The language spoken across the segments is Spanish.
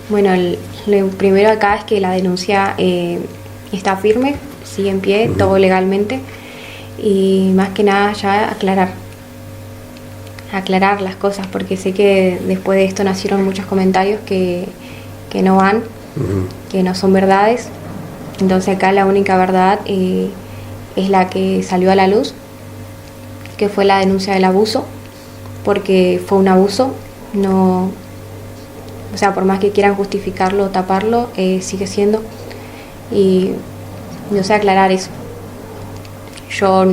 Bueno, lo primero acá es que la denuncia está firme, sigue en pie, todo legalmente, y más que nada ya aclarar las cosas, porque sé que después de esto nacieron muchos comentarios que no van, que no son verdades. Entonces acá la única verdad es la que salió a la luz, que fue la denuncia del abuso, porque fue un abuso. No, o sea, por más que quieran justificarlo o taparlo, sigue siendo. Y yo sé aclarar eso. Yo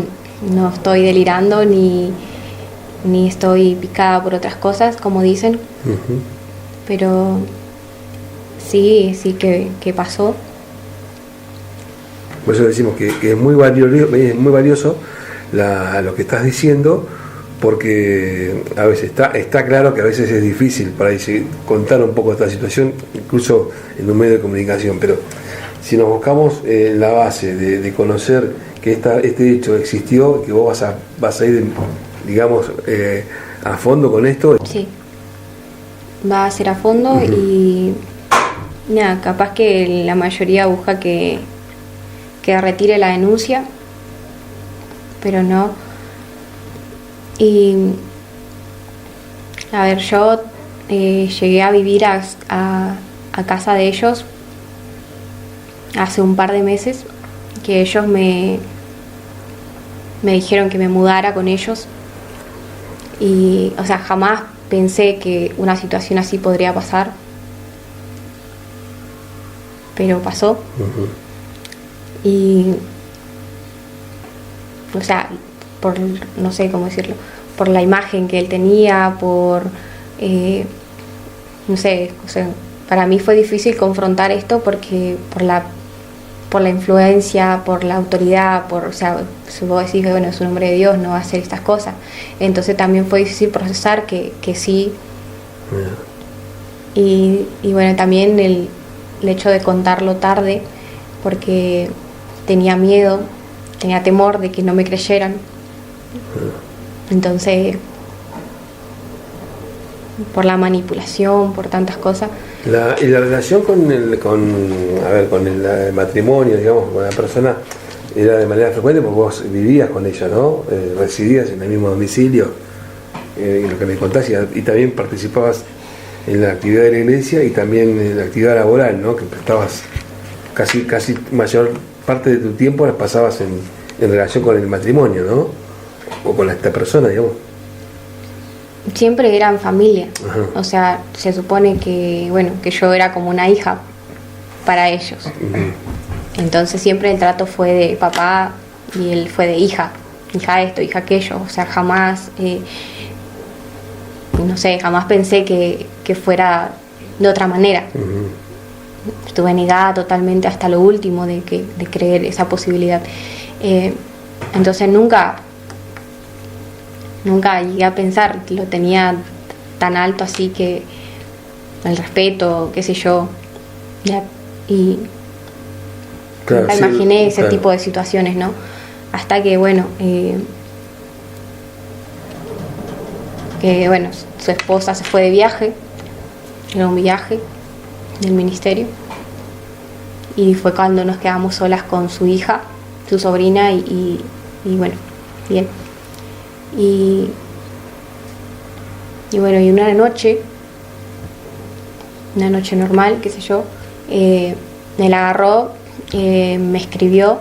no estoy delirando ni estoy picada por otras cosas, como dicen, pero sí que pasó. Por eso decimos que es muy valioso lo que estás diciendo, porque a veces está claro que a veces es difícil para contar un poco esta situación, incluso en un medio de comunicación, pero si nos buscamos la base de conocer que este hecho existió, que vos vas a ir, digamos, a fondo con esto. Sí, va a ser a fondo y nada, capaz que la mayoría busca que retire la denuncia, pero no. Y a ver, yo llegué a vivir a casa de ellos hace un par de meses, que ellos me dijeron que me mudara con ellos, y o sea, jamás pensé que una situación así podría pasar, pero pasó. Y o sea, no sé cómo decirlo, por la imagen que él tenía, no sé, o sea, para mí fue difícil confrontar esto porque por la influencia, por la autoridad, o sea, si vos decís que bueno, es un hombre de Dios, no va a hacer estas cosas. Entonces también fue difícil procesar que sí. Y bueno, también el hecho de contarlo tarde, porque tenía miedo, tenía temor de que no me creyeran. Entonces, por la manipulación, por tantas cosas. Y la relación con el matrimonio, digamos, con la persona, era de manera frecuente porque vos vivías con ella, ¿no? Residías en el mismo domicilio, y lo que me contás, y también participabas en la actividad de la iglesia y también en la actividad laboral, ¿no? Que estabas casi mayor parte de tu tiempo la pasabas en relación con el matrimonio, ¿no? O con esta persona, digamos. Siempre eran familia. O sea, se supone que, bueno, que yo era como una hija para ellos. Entonces siempre el trato fue de papá y él fue de hija esto, hija aquello. O sea, jamás, no sé, jamás pensé que fuera de otra manera. Estuve negada totalmente hasta lo último de creer esa posibilidad. Entonces nunca llegué a pensar, lo tenía tan alto así, que el respeto, qué sé yo, y claro, nunca imaginé ese tipo de situaciones, ¿no? Hasta que bueno, su esposa se fue de viaje, era un viaje del ministerio, y fue cuando nos quedamos solas con su hija, su sobrina y bueno, bien. Y bueno, y una noche normal, qué sé yo, me la agarró, me escribió.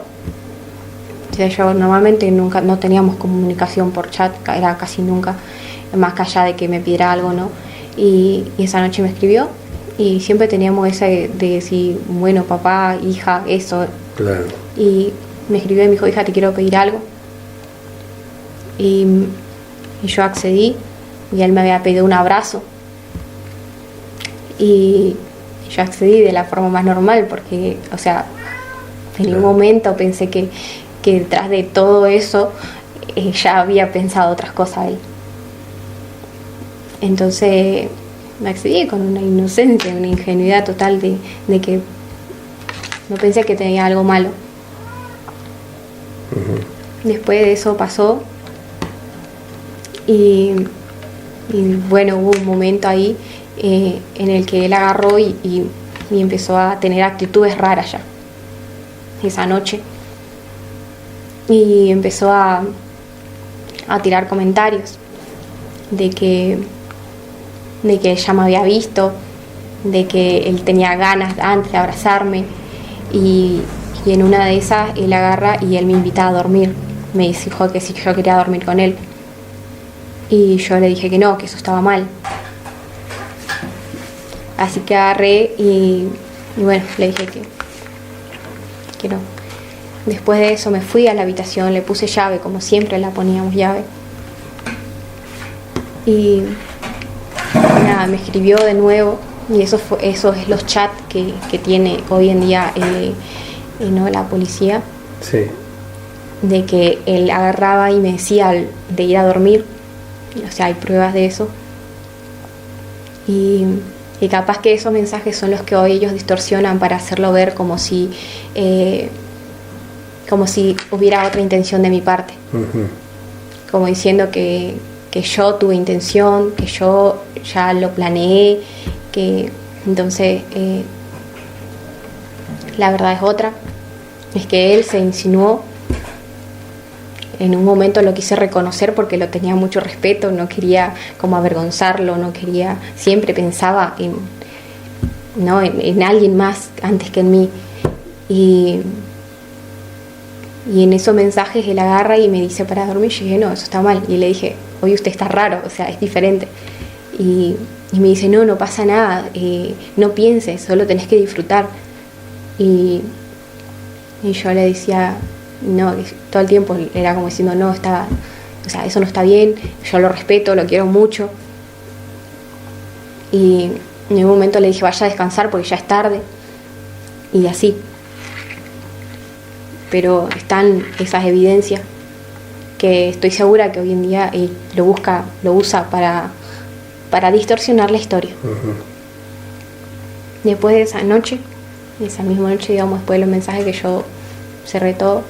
O sea, yo normalmente no teníamos comunicación por chat, era casi nunca, más que allá de que me pidiera algo, ¿no? Y esa noche me escribió, y siempre teníamos esa de decir, bueno, papá, hija, eso. Claro. Y me escribió y me dijo, hija, te quiero pedir algo. Y yo accedí, y él me había pedido un abrazo, y yo accedí de la forma más normal, porque, o sea, en ningún momento pensé que detrás de todo eso ya había pensado otras cosas él. Entonces me accedí con una inocencia, una ingenuidad total de que no pensé que tenía algo malo. Después de eso pasó. Y bueno, hubo un momento ahí en el que él agarró y empezó a tener actitudes raras ya esa noche, y empezó a tirar comentarios de que ella me había visto, de que él tenía ganas antes de abrazarme, y en una de esas él agarra y él me invita a dormir. Me dijo que si yo quería dormir con él, y yo le dije que no, que eso estaba mal. Así que agarré y bueno, le dije que no. Después de eso me fui a la habitación, le puse llave, como siempre la poníamos llave, y nada, me escribió de nuevo, y eso es los chats que tiene hoy en día ¿no? la policía. Sí. De que él agarraba y me decía de ir a dormir, o sea, hay pruebas de eso, y capaz que esos mensajes son los que hoy ellos distorsionan para hacerlo ver como si hubiera otra intención de mi parte. Uh-huh. Como diciendo que yo tuve intención, que yo ya lo planeé, que entonces la verdad es otra, es que él se insinuó. En un momento lo quise reconocer porque lo tenía mucho respeto, no quería como avergonzarlo, no quería, siempre pensaba en alguien más antes que en mí, y en esos mensajes él agarra y me dice para dormir. Yo dije, no, eso está mal, y le dije, oye, usted está raro, o sea, es diferente, y me dice, no pasa nada, no pienses, solo tenés que disfrutar, y yo le decía, no, todo el tiempo era como diciendo, no, está, o sea, eso no está bien, yo lo respeto, lo quiero mucho, y en un momento le dije, vaya a descansar porque ya es tarde, y así. Pero están esas evidencias que estoy segura que hoy en día lo usa para distorsionar la historia. Uh-huh. Después de esa misma noche, digamos, después de los mensajes que yo cerré todo,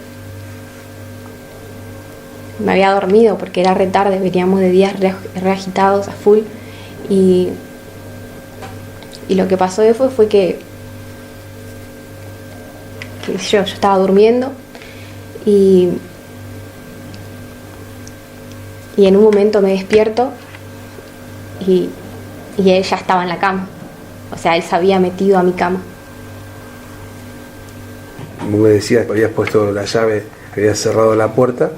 me había dormido porque era re tarde, veníamos de días re agitados a full, y lo que pasó después fue que yo estaba durmiendo, y en un momento me despierto y él ya estaba en la cama, o sea, él se había metido a mi cama. Me decías que habías puesto la llave, que habías cerrado la puerta.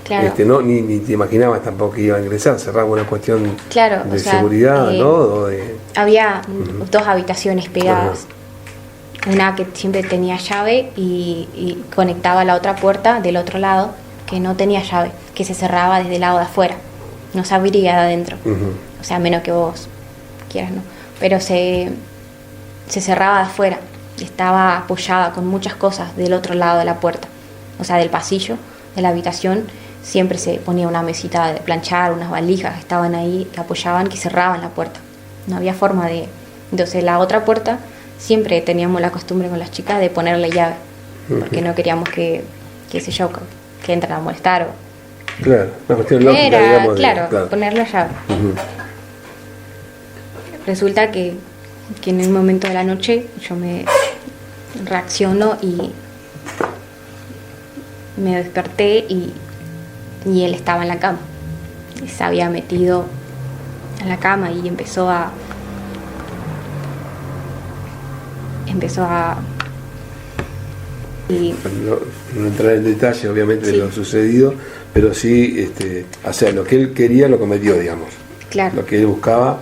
Claro. No, ni te imaginabas tampoco que iba a ingresar, cerraba una cuestión de seguridad, ¿no? Había dos habitaciones pegadas. Uh-huh. Una que siempre tenía llave y conectaba a la otra puerta del otro lado, que no tenía llave, que se cerraba desde el lado de afuera, no se abría de adentro. Uh-huh. O sea, menos que vos quieras, ¿no? Pero se cerraba de afuera, estaba apoyada con muchas cosas del otro lado de la puerta, o sea, del pasillo de la habitación. Siempre se ponía una mesita de planchar, unas valijas que estaban ahí, que apoyaban, que cerraban la puerta. No había forma de... Entonces la otra puerta, siempre teníamos la costumbre con las chicas de ponerle llave, porque no queríamos que entran a molestar o... Claro, una cuestión lógica, digamos. Claro, ponerle llave. Uh-huh. Resulta que en un momento de la noche yo me reacciono y me desperté y él estaba en la cama. Se había metido en la cama y empezó a no entrar en detalle obviamente de lo sucedido, pero sí, o sea, lo que él quería lo cometió, digamos. Claro. Lo que él buscaba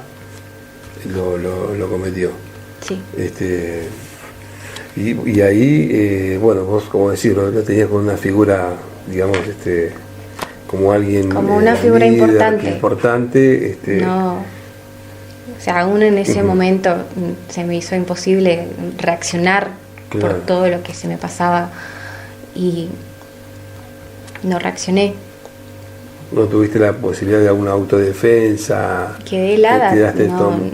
lo cometió. Sí. Y ahí, bueno, vos, como decís, lo tenías con una figura, digamos, como alguien... Como una figura importante. No, o sea, aún en ese momento se me hizo imposible reaccionar por todo lo que se me pasaba y no reaccioné. ¿No tuviste la posibilidad de alguna autodefensa? Quedé helada,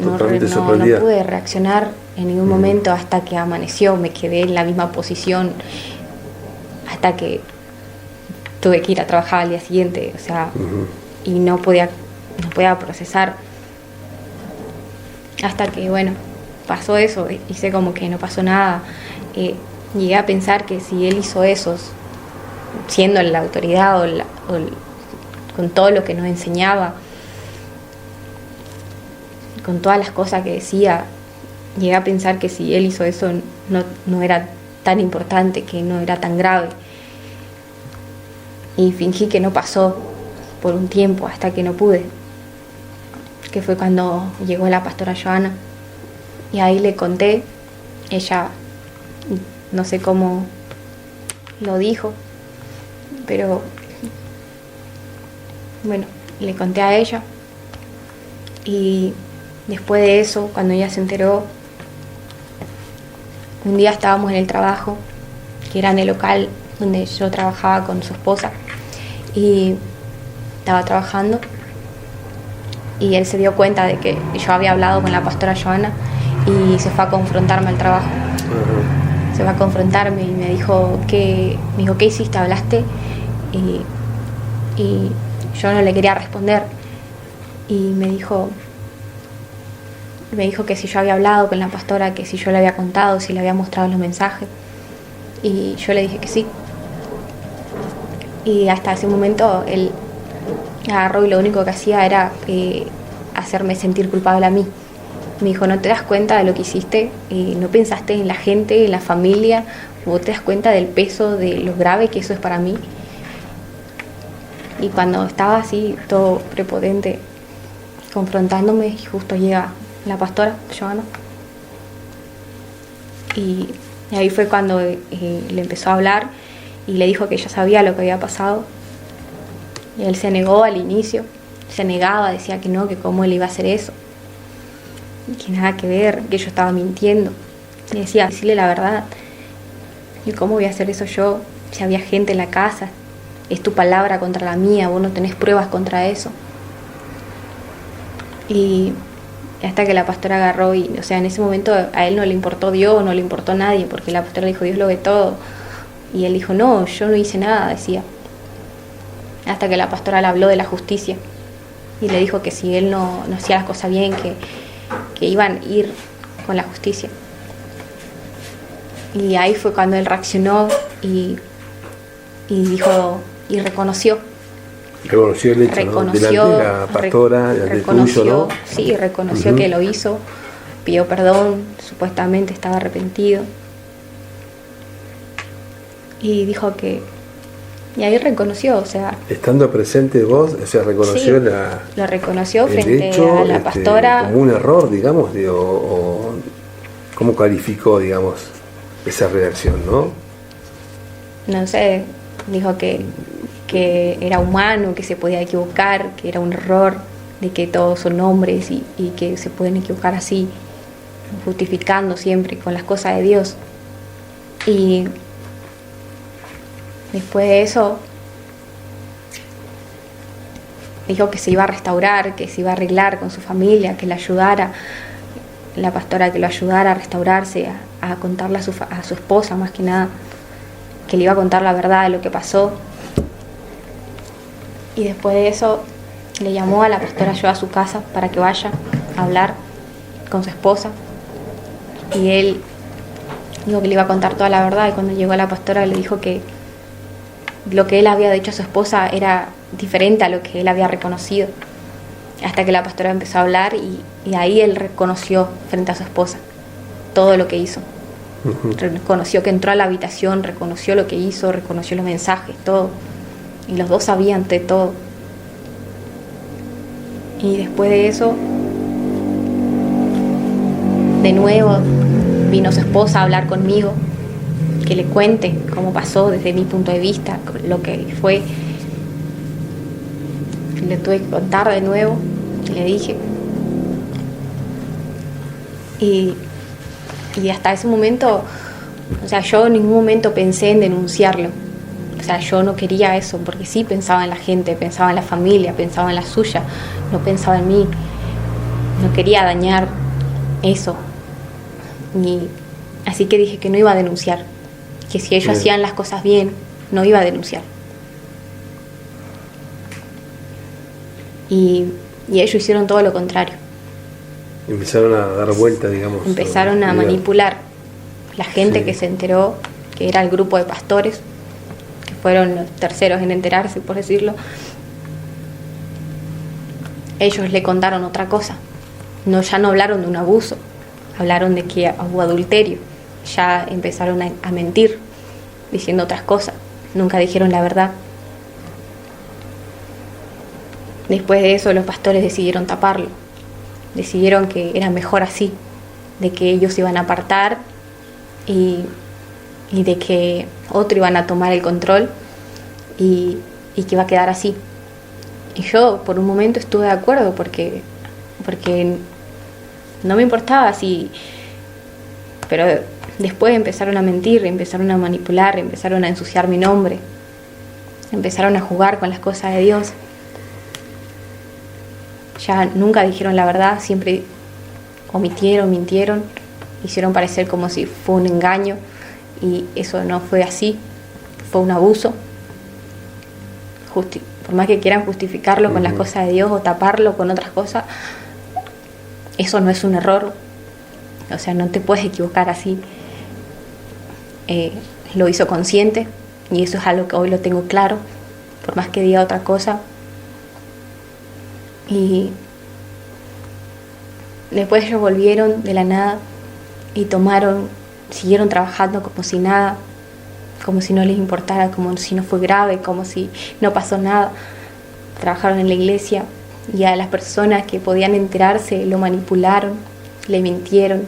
totalmente sorprendida. No pude reaccionar en ningún momento hasta que amaneció. Me quedé en la misma posición hasta que tuve que ir a trabajar al día siguiente, o sea, y no podía procesar. Hasta que, bueno, pasó eso, hice como que no pasó nada. Llegué a pensar que si él hizo eso, siendo la autoridad con todo lo que nos enseñaba, con todas las cosas que decía, llegué a pensar que si él hizo eso no era tan importante, que no era tan grave. Y fingí que no pasó por un tiempo hasta que no pude, que fue cuando llegó la pastora Joana, y ahí le conté. Ella, no sé cómo lo dijo, pero bueno, le conté a ella. Y después de eso, cuando ella se enteró, un día estábamos en el trabajo, que era en el local donde yo trabajaba con su esposa, y estaba trabajando, y él se dio cuenta de que yo había hablado con la pastora Joana y se fue a confrontarme al trabajo. Uh-huh. Se fue a confrontarme y me dijo, ¿qué hiciste? ¿Hablaste? Y yo no le quería responder, y me dijo que si yo había hablado con la pastora, que si yo le había contado, si le había mostrado los mensajes, y yo le dije que sí. Y hasta ese momento él agarró y lo único que hacía era hacerme sentir culpable a mí. Me dijo, ¿no te das cuenta de lo que hiciste? ¿No pensaste en la gente, en la familia? ¿O te das cuenta del peso, de lo grave que eso es para mí? Y cuando estaba así, todo prepotente, confrontándome, justo llega la pastora Joana, y ahí fue cuando le empezó a hablar y le dijo que ella sabía lo que había pasado. Y él se negó al inicio, se negaba, decía que no, que cómo él iba a hacer eso, que nada que ver, que yo estaba mintiendo. Y decía, decirle la verdad, ¿y cómo voy a hacer eso yo? Si había gente en la casa, es tu palabra contra la mía, vos no tenés pruebas contra eso. Y hasta que la pastora agarró y, o sea, en ese momento a él no le importó Dios, no le importó nadie, porque la pastora dijo, Dios lo ve todo. Y él dijo, no, yo no hice nada, decía. Hasta que la pastora le habló de la justicia y le dijo que si él no hacía las cosas bien, que iban a ir con la justicia. Y ahí fue cuando él reaccionó y dijo, y reconoció el hecho, ¿no? Delante de la pastora, delante tuyo, ¿no? Sí, reconoció, uh-huh, que lo hizo, pidió perdón, supuestamente estaba arrepentido, y dijo que, y ahí reconoció, o sea, estando presente vos, o sea, reconoció, sí, lo reconoció frente hecho, a la pastora como un error, digamos, o cómo calificó, digamos, esa reacción, ¿no? No sé, dijo que era humano, que se podía equivocar, que era un error, de que todos son hombres y que se pueden equivocar así, justificando siempre con las cosas de Dios. Y después de eso dijo que se iba a restaurar, que se iba a arreglar con su familia, que le ayudara, la pastora, que lo ayudara a restaurarse, a contarle a su esposa más que nada, que le iba a contar la verdad de lo que pasó. Y después de eso le llamó a la pastora yo a su casa para que vaya a hablar con su esposa, y él dijo que le iba a contar toda la verdad. Y cuando llegó la pastora le dijo que lo que él había dicho a su esposa era diferente a lo que él había reconocido, hasta que la pastora empezó a hablar y ahí él reconoció frente a su esposa todo lo que hizo. Uh-huh. Reconoció que entró a la habitación, reconoció lo que hizo, reconoció los mensajes, todo. Y los dos sabían de todo. Y después de eso, de nuevo vino su esposa a hablar conmigo, que le cuente cómo pasó desde mi punto de vista, lo que fue. Le tuve que contar de nuevo, le dije. Y hasta ese momento, o sea, yo en ningún momento pensé en denunciarlo. O sea, yo no quería eso, porque sí pensaba en la gente, pensaba en la familia, pensaba en la suya, no pensaba en mí. No quería dañar eso. Así que dije que no iba a denunciar, que si ellos hacían las cosas bien, no iba a denunciar. Y ellos hicieron todo lo contrario. Empezaron a dar vuelta, digamos. Empezaron a manipular. La gente que se enteró, que era el grupo de pastores, que fueron los terceros en enterarse, por decirlo, ellos le contaron otra cosa. Ya no hablaron de un abuso, hablaron de que hubo adulterio. Ya empezaron a mentir, diciendo otras cosas. Nunca dijeron la verdad. Después de eso, los pastores decidieron taparlo. Decidieron que era mejor así, de que ellos se iban a apartar y de que otro iban a tomar el control y que iba a quedar así. Y yo por un momento estuve de acuerdo porque no me importaba si... Pero después empezaron a mentir, empezaron a manipular, empezaron a ensuciar mi nombre, empezaron a jugar con las cosas de Dios. Ya nunca dijeron la verdad, siempre omitieron, mintieron, hicieron parecer como si fue un engaño, y eso no fue así, fue un abuso. Por más que quieran justificarlo con las cosas de Dios o taparlo con otras cosas, eso no es un error. O sea, no te puedes equivocar así. Lo hizo consciente, y eso es algo que hoy lo tengo claro, por más que diga otra cosa. Y después ellos volvieron de la nada y siguieron trabajando como si nada, como si no les importara, como si no fue grave, como si no pasó nada. Trabajaron en la iglesia, y a las personas que podían enterarse lo manipularon, le mintieron,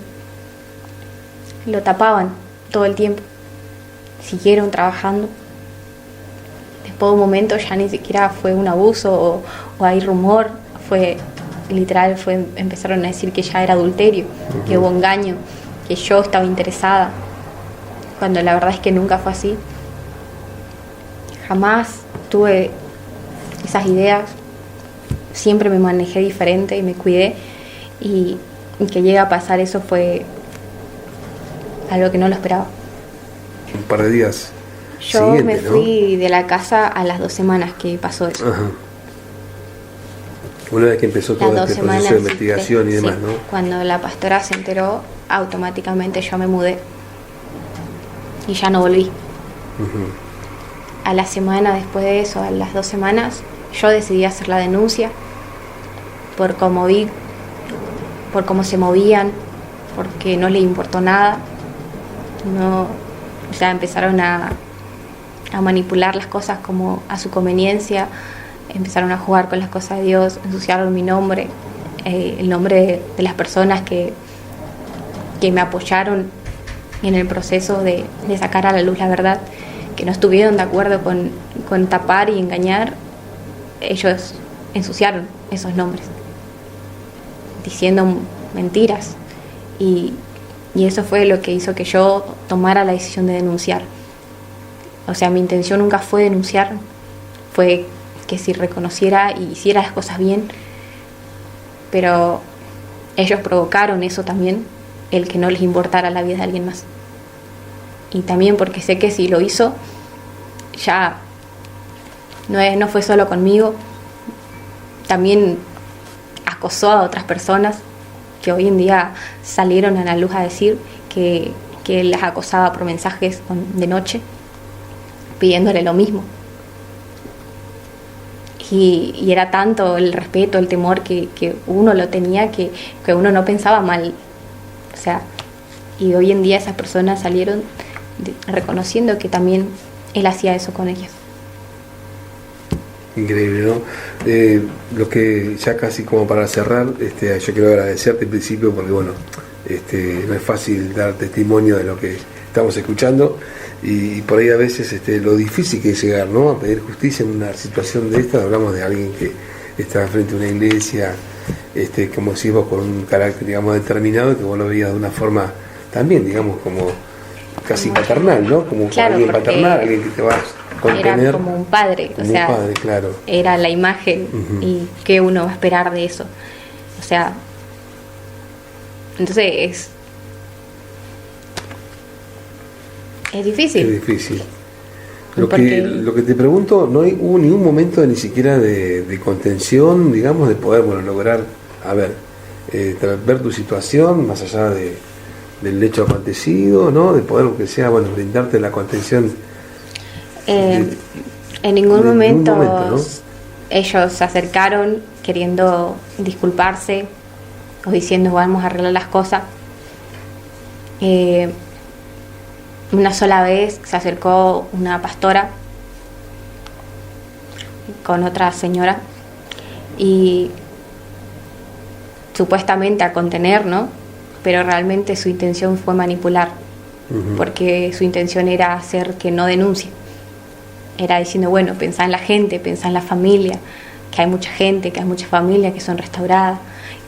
lo tapaban todo el tiempo. Siguieron trabajando. Después de un momento ya ni siquiera fue un abuso o hay rumor, fue literal, empezaron a decir que ya era adulterio, que hubo engaño, que yo estaba interesada, cuando la verdad es que nunca fue así. Jamás tuve esas ideas, siempre me manejé diferente y me cuidé, y que llegue a pasar eso fue algo que no lo esperaba. Un par de días. Yo me fui de la casa a las 2 semanas que pasó eso. Ajá. Una vez que empezó todo este proceso de investigación y demás, ¿no? Cuando la pastora se enteró, automáticamente yo me mudé y ya no volví. A la semana después de eso, a las 2 semanas, yo decidí hacer la denuncia por cómo vi, por cómo se movían, porque no les importó nada. Ya empezaron a manipular las cosas como a su conveniencia, empezaron a jugar con las cosas de Dios, ensuciaron mi nombre, el nombre de las personas que me apoyaron en el proceso de sacar a la luz la verdad, que no estuvieron de acuerdo con tapar y engañar. Ellos ensuciaron esos nombres, diciendo mentiras, y eso fue lo que hizo que yo tomara la decisión de denunciar. O sea, mi intención nunca fue denunciar, fue que si reconociera y hiciera las cosas bien, pero ellos provocaron eso también, el que no les importara la vida de alguien más. Y también porque sé que si lo hizo, ya no fue solo conmigo, también acosó a otras personas que hoy en día salieron a la luz a decir que las acosaba por mensajes de noche, pidiéndole lo mismo. Y era tanto el respeto, el temor que uno lo tenía, que uno no pensaba mal. O sea, y hoy en día esas personas salieron reconociendo que también él hacía eso con ellas. Increíble, ¿no? Lo que ya casi como para cerrar, yo quiero agradecerte en principio porque bueno, no es fácil dar testimonio de lo que estamos escuchando, y por ahí a veces lo difícil que es llegar, ¿no?, a pedir justicia en una situación de esta. Hablamos de alguien que está frente a una iglesia, como decimos, con un carácter, digamos, determinado, que vos lo veías de una forma también, digamos, como casi paternal, ¿no? Como claro, alguien paternal, alguien que te va a contener. Era como un padre, como un padre, claro. Era la imagen, y qué uno va a esperar de eso. O sea, entonces es difícil. Es difícil. Lo que te pregunto, no hubo ni un momento ni siquiera de contención, digamos, de poder, lograr, a ver, ver tu situación, más allá del hecho acontecido, ¿no? De poder, aunque sea, bueno, brindarte la contención. En ningún momento, ¿no? Ellos se acercaron queriendo disculparse o diciendo vamos a arreglar las cosas. Una sola vez se acercó una pastora con otra señora y supuestamente a contener, ¿no? Pero realmente su intención fue manipular, porque su intención era hacer que no denuncie. Era diciendo, bueno, pensá en la gente, pensá en la familia, que hay mucha gente, que hay muchas familias que son restauradas,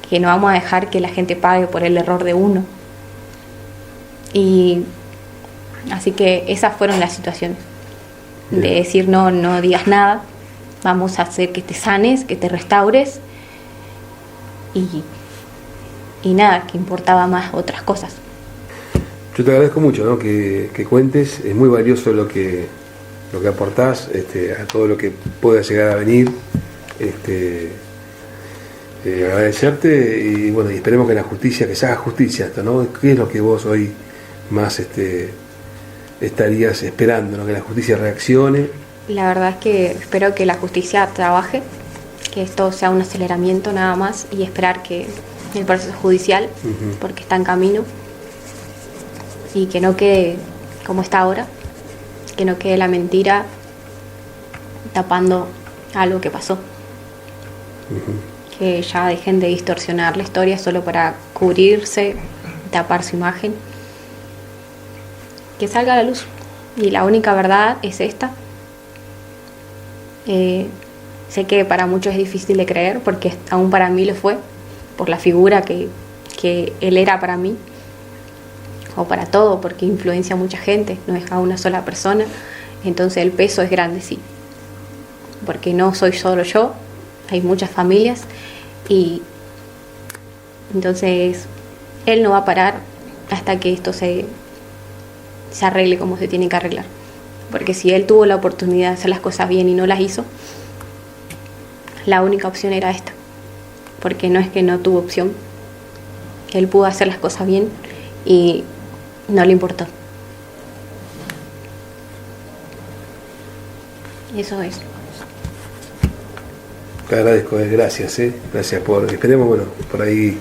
que no vamos a dejar que la gente pague por el error de uno. Y así que esas fueron las situaciones. De decir, no digas nada, vamos a hacer que te sanes, que te restaures y nada, que importaba más otras cosas. Yo te agradezco mucho, ¿no? que cuentes, es muy valioso lo que aportás a todo lo que pueda llegar a venir. Agradecerte y bueno, y esperemos que la justicia, que se haga justicia esto, ¿no? ¿Qué es lo que vos hoy más estarías esperando, ¿no? Que la justicia reaccione? La verdad es que espero que la justicia trabaje, que esto sea un aceleramiento nada más y esperar que el proceso judicial, porque está en camino, y que no quede como está ahora, que no quede la mentira tapando algo que pasó. Que ya dejen de distorsionar la historia solo para cubrirse, tapar su imagen. Que salga a la luz. Y la única verdad es esta. Sé que para muchos es difícil de creer, porque aún para mí lo fue, por la figura que él era para mí, o para todo, porque influencia a mucha gente, no es a una sola persona. Entonces el peso es grande, sí, porque no soy solo yo, hay muchas familias, y entonces él no va a parar hasta que esto se arregle como se tiene que arreglar, porque si él tuvo la oportunidad de hacer las cosas bien y no las hizo, la única opción era esta, porque no es que no tuvo opción, él pudo hacer las cosas bien y no le importó. Eso es. Te agradezco, gracias, gracias esperemos, bueno, por ahí